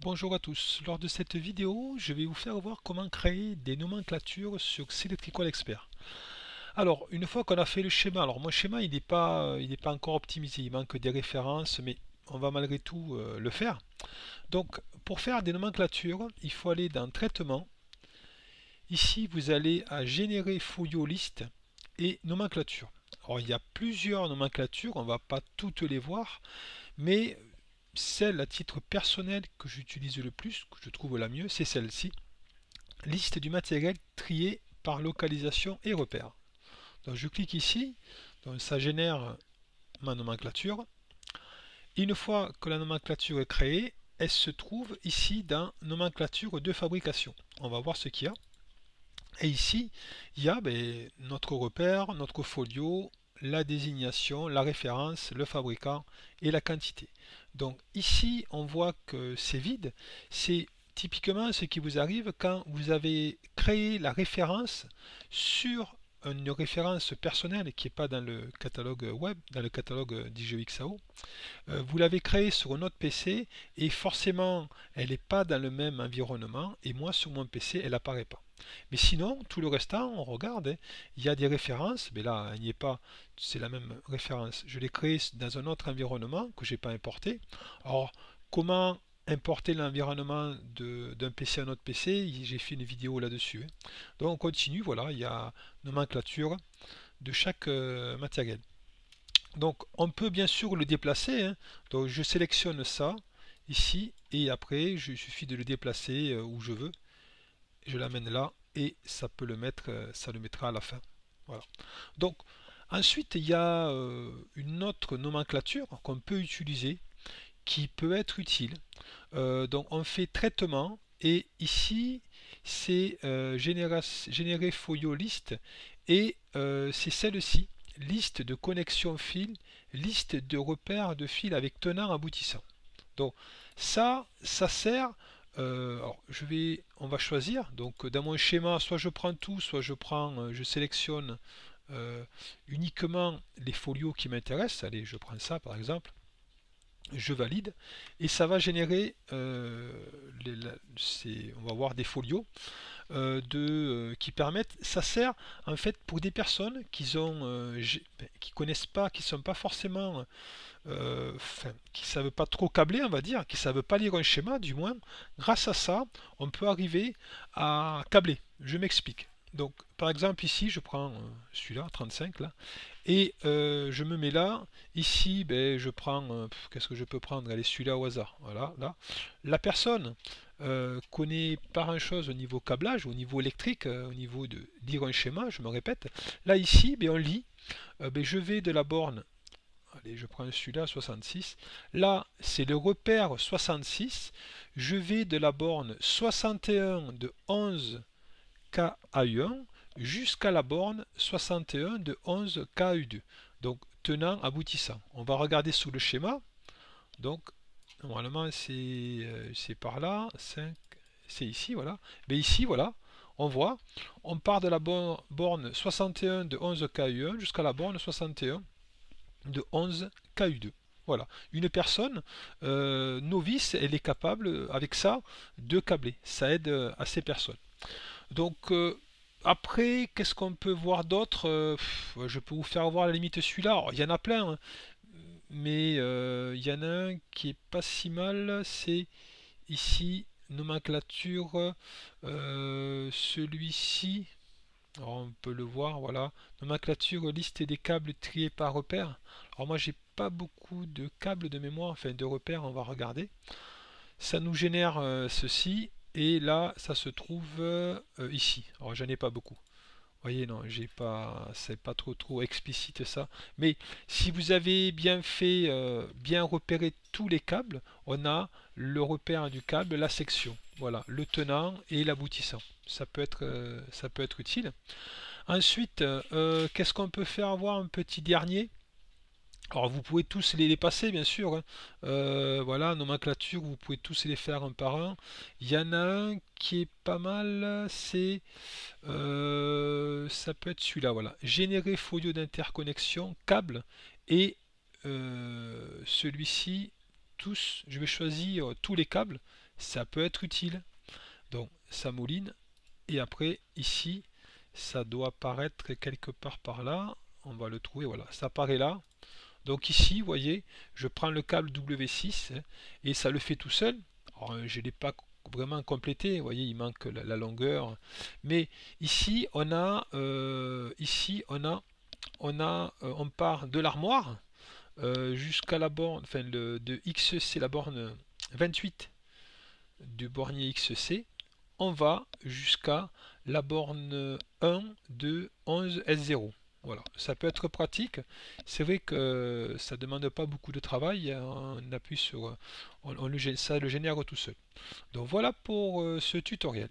Bonjour à tous, lors de cette vidéo, je vais vous faire voir comment créer des nomenclatures sur Selectrical Expert. Alors, une fois qu'on a fait le schéma, alors mon schéma il n'est pas encore optimisé, il manque des références, mais on va malgré tout le faire. Donc, pour faire des nomenclatures, il faut aller dans Traitement. Ici, vous allez à Générer folio liste et Nomenclature. Alors, il y a plusieurs nomenclatures, on ne va pas toutes les voir, mais celle à titre personnel que j'utilise le plus, que je trouve la mieux, c'est celle-ci. Liste du matériel trié par localisation et repère. Donc je clique ici, donc ça génère ma nomenclature. Une fois que la nomenclature est créée, elle se trouve ici dans nomenclature de fabrication. On va voir ce qu'il y a. Et ici, il y a notre repère, notre folio, la désignation, la référence, le fabricant et la quantité. Donc ici, on voit que c'est vide. C'est typiquement ce qui vous arrive quand vous avez créé la référence sur une référence personnelle qui n'est pas dans le catalogue web, dans le catalogue d'IGEXAO. Vous l'avez créée sur un autre PC et forcément elle n'est pas dans le même environnement et moi sur mon PC elle n'apparaît pas. Mais sinon, tout le restant, on regarde, hein, il y a des références, mais là, il n'y est pas, c'est la même référence. Je l'ai créé dans un autre environnement que je n'ai pas importé. Alors, comment importer l'environnement d'un PC à un autre PC? J'ai fait une vidéo là-dessus. Hein. Donc, on continue, voilà, il y a nomenclature de chaque matériel. Donc, on peut bien sûr le déplacer. Hein. Donc, je sélectionne ça ici et après, il suffit de le déplacer où je veux. Je l'amène là et ça peut le mettre, ça le mettra à la fin. Voilà. Donc ensuite il y a une autre nomenclature qu'on peut utiliser qui peut être utile. Donc on fait traitement et ici c'est générer folio liste et c'est celle-ci, liste de connexion fil, liste de repères de fil avec tenant aboutissant. Donc ça sert. Alors on va choisir. Donc dans mon schéma, soit je prends tout, soit je sélectionne uniquement les folios qui m'intéressent. Allez, je prends ça par exemple. Je valide et ça va générer. On va voir des folios qui permettent. Ça sert en fait pour des personnes qui connaissent pas, qui sont pas forcément qui ne savent pas trop câbler, on va dire, qui ne savent pas lire un schéma, du moins, grâce à ça, on peut arriver à câbler. Je m'explique. Donc, par exemple, ici, je prends celui-là, 35, là, et je me mets là. Ici, je prends, qu'est-ce que je peux prendre? Allez, celui-là au hasard. Voilà, là. La personne connaît pas grand-chose au niveau câblage, au niveau électrique, au niveau de lire un schéma, je me répète. Là, ici, on lit. Je vais de la borne. Allez, je prends celui-là, 66. Là, c'est le repère 66. Je vais de la borne 61 de 11 KAU1 jusqu'à la borne 61 de 11 KAU2. Donc, tenant, aboutissant. On va regarder sous le schéma. Donc, normalement, c'est par là. 5, c'est ici, voilà. Mais ici, voilà. On voit, on part de la borne 61 de 11 KU1 jusqu'à la borne 61 de 11 KU2. Voilà. Une personne novice, elle est capable, avec ça, de câbler. Ça aide à ces personnes. Donc, après, qu'est-ce qu'on peut voir d'autre je peux vous faire voir à la limite celui-là. Il y en a plein, hein, mais il y en a un qui est pas si mal. C'est ici, nomenclature, celui-ci. Alors on peut le voir, voilà. Nomenclature, liste des câbles triés par repère. Alors moi j'ai pas beaucoup de câbles de mémoire, enfin de repères, on va regarder. Ça nous génère ceci, et là ça se trouve ici. Alors j'en ai pas beaucoup. Vous voyez, non, j'ai pas, c'est pas trop explicite ça. Mais si vous avez bien fait, bien repéré tous les câbles, on a le repère du câble, la section. Voilà, le tenant et l'aboutissant. Ça peut être utile. Ensuite, qu'est-ce qu'on peut faire? Voir un petit dernier. Alors vous pouvez tous les passer bien sûr. Hein. Voilà, nomenclature, vous pouvez tous les faire un par un. Il y en a un qui est pas mal, c'est ça peut être celui-là, voilà. Générer folio d'interconnexion, câble et celui-ci, tous, je vais choisir tous les câbles. ça peut être utile. Donc ça mouline, et après ici, ça doit apparaître quelque part par là. On va le trouver, voilà, ça apparaît là. Donc ici, vous voyez, je prends le câble W6 et ça le fait tout seul. Alors, je ne l'ai pas vraiment complété, vous voyez, il manque la longueur. Mais ici, on part de l'armoire jusqu'à la borne, enfin de XC, la borne 28 du bornier XC. On va jusqu'à la borne 1 de 11 S0. Voilà, ça peut être pratique. C'est vrai que ça ne demande pas beaucoup de travail. On appuie sur, ça le génère tout seul. Donc voilà pour ce tutoriel.